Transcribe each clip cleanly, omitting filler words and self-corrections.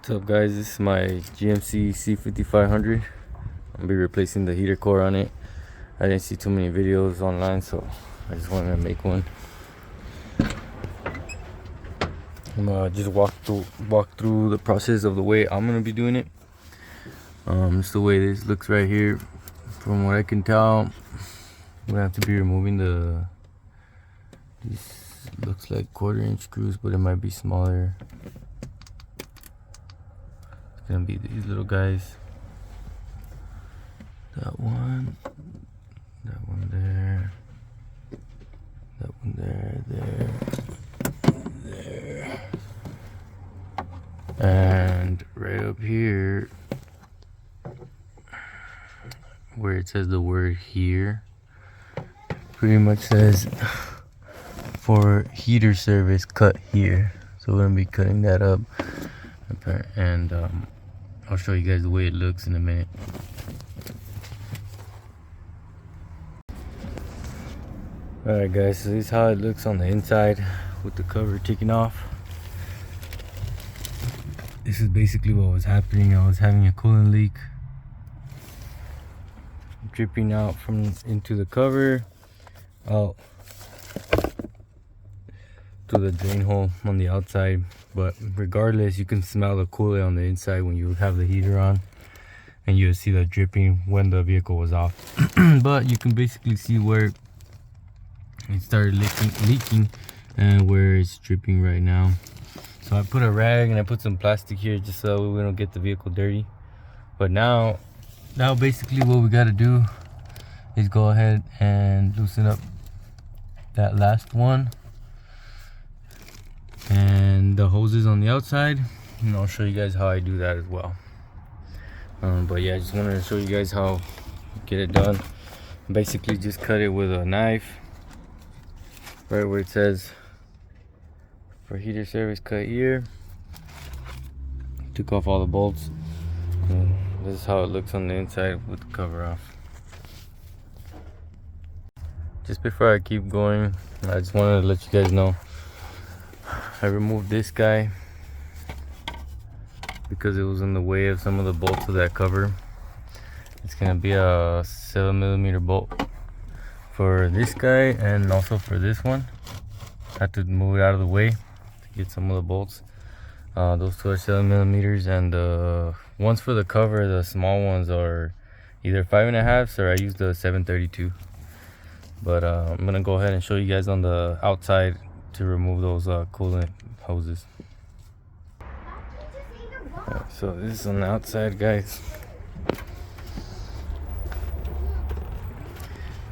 What's up, guys? This is my GMC C5500. I'll be replacing the heater core on it. I didn't see too many videos online, so I just wanted to make one. I'm just walk through the process of the way I'm gonna be doing it. Just the way this looks right here. From what I can tell, I'm gonna have to be removing these looks like 1/4-inch screws, but it might be smaller. Gonna be these little guys. That one there, that one there, and right up here where it says the word here, pretty much says for heater service, cut here. So we're gonna be cutting that up, and I'll show you guys the way it looks in a minute. Alright guys, so this is how it looks on the inside with the cover taken off. This is basically what was happening. I was having a coolant leak dripping out from into the cover out to the drain hole on the outside. But regardless, you can smell the coolant on the inside when you have the heater on, and you'll see the dripping when the vehicle was off. But you can basically see where it started leaking and where it's dripping right now. So I put a rag and I put some plastic here just so we don't get the vehicle dirty. But now basically what we got to do is go ahead and loosen up that last one and the hoses on the outside, and I'll show you guys how I do that as well. But yeah, I just wanted to show you guys how to get it done. Basically just cut it with a knife right where it says for heater service, cut here. Took off all the bolts, and this is how it looks on the inside with the cover off. Just before I keep going, I just wanted to let you guys know I removed this guy because it was in the way of some of the bolts of that cover. It's gonna be a 7mm bolt for this guy and also for this one. I had to move it out of the way to get some of the bolts. Those two are 7mm, and the ones for the cover, the small ones, are either 5.5s or I use the 732. But I'm gonna go ahead and show you guys on the outside to remove those coolant hoses. Right, so this is on the outside, guys.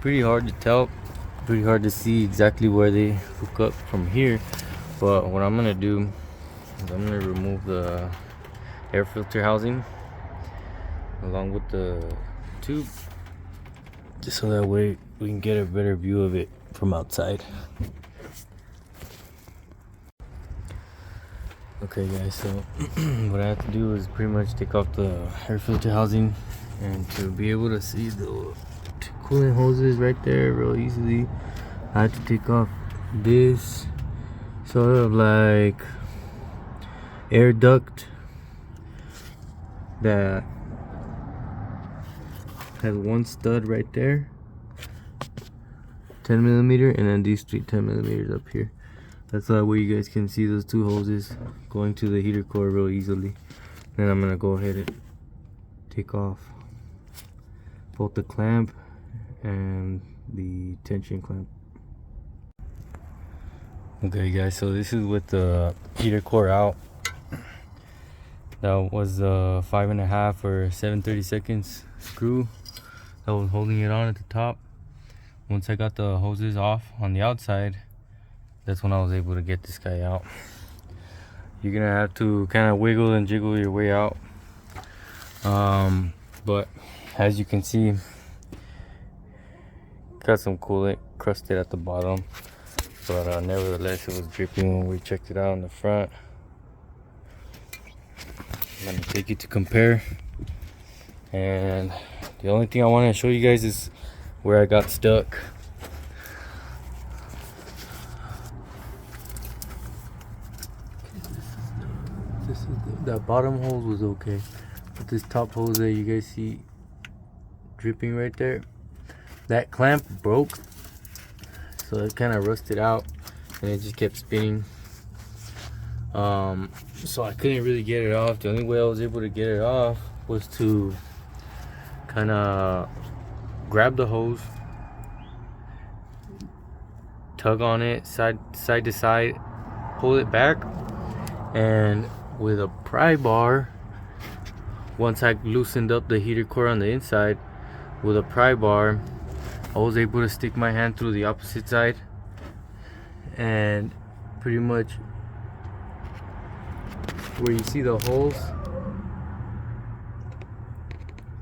Pretty hard to tell, pretty hard to see exactly where they hook up from here. But what I'm gonna do is I'm gonna remove the air filter housing along with the tube, just so that way we can get a better view of it from outside. Okay guys, so what I have to do is pretty much take off the air filter housing, and to be able to see the two coolant hoses right there real easily, I had to take off this sort of like air duct that has one stud right there, 10mm, and then these three 10mm up here. That's that way you guys can see those two hoses going to the heater core real easily. Then I'm gonna go ahead and take off both the clamp and the tension clamp. Okay guys, so this is with the heater core out. That was a 5.5 or 7/32 screw that was holding it on at the top. Once I got the hoses off on the outside, that's when I was able to get this guy out. You're gonna have to kind of wiggle and jiggle your way out. But as you can see, got some coolant crusted at the bottom, but nevertheless it was dripping when we checked it out in the front. I'm gonna take it to compare, and the only thing I want to show you guys is where I got stuck. this is that bottom hose was okay, but this top hose that you guys see dripping right there, that clamp broke, so it kind of rusted out and it just kept spinning. So I couldn't really get it off. The only way I was able to get it off was to kind of grab the hose, tug on it side to side, pull it back, and with a pry bar, once I loosened up the heater core on the inside with a pry bar, I was able to stick my hand through the opposite side and pretty much where you see the holes,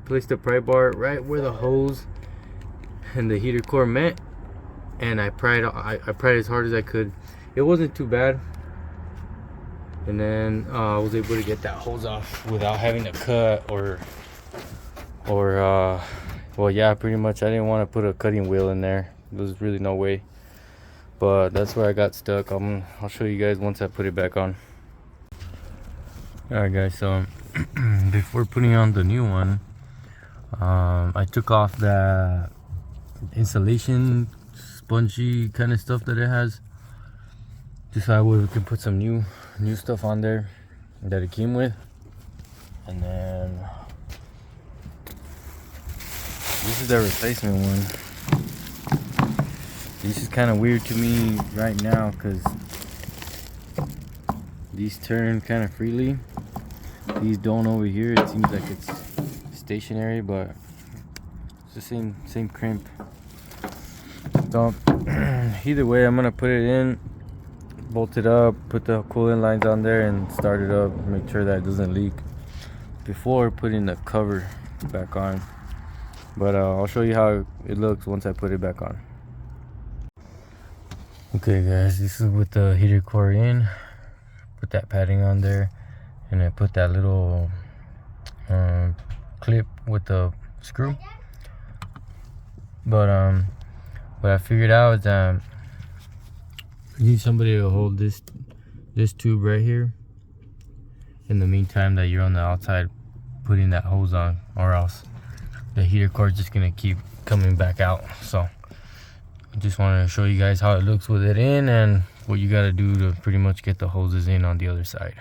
place the pry bar right where the hose and the heater core met, and I pried as hard as I could. It wasn't too bad, and then I was able to get that hose off without having to cut or well, yeah, pretty much I didn't want to put a cutting wheel in there. There was really no way, but that's where I got stuck. I'll show you guys once I put it back on. Alright guys, so before putting on the new one, I took off that insulation spongy kind of stuff that it has, just so we could put some new stuff on there that it came with. And then this is the replacement one. This is kind of weird to me right now because these turn kind of freely. These don't over here. It seems like it's stationary, but it's the same crimp. So either way, I'm gonna put it in, bolt it up, put the coolant lines on there, and start it up. Make sure that it doesn't leak before putting the cover back on. But I'll show you how it looks once I put it back on. Okay guys, this is with the heater core in. Put that padding on there, and I put that little clip with the screw. But what I figured out is that you need somebody to hold this tube right here in the meantime that you're on the outside putting that hose on, or else the heater core is just gonna keep coming back out. So I just wanted to show you guys how it looks with it in and what you got to do to pretty much get the hoses in on the other side.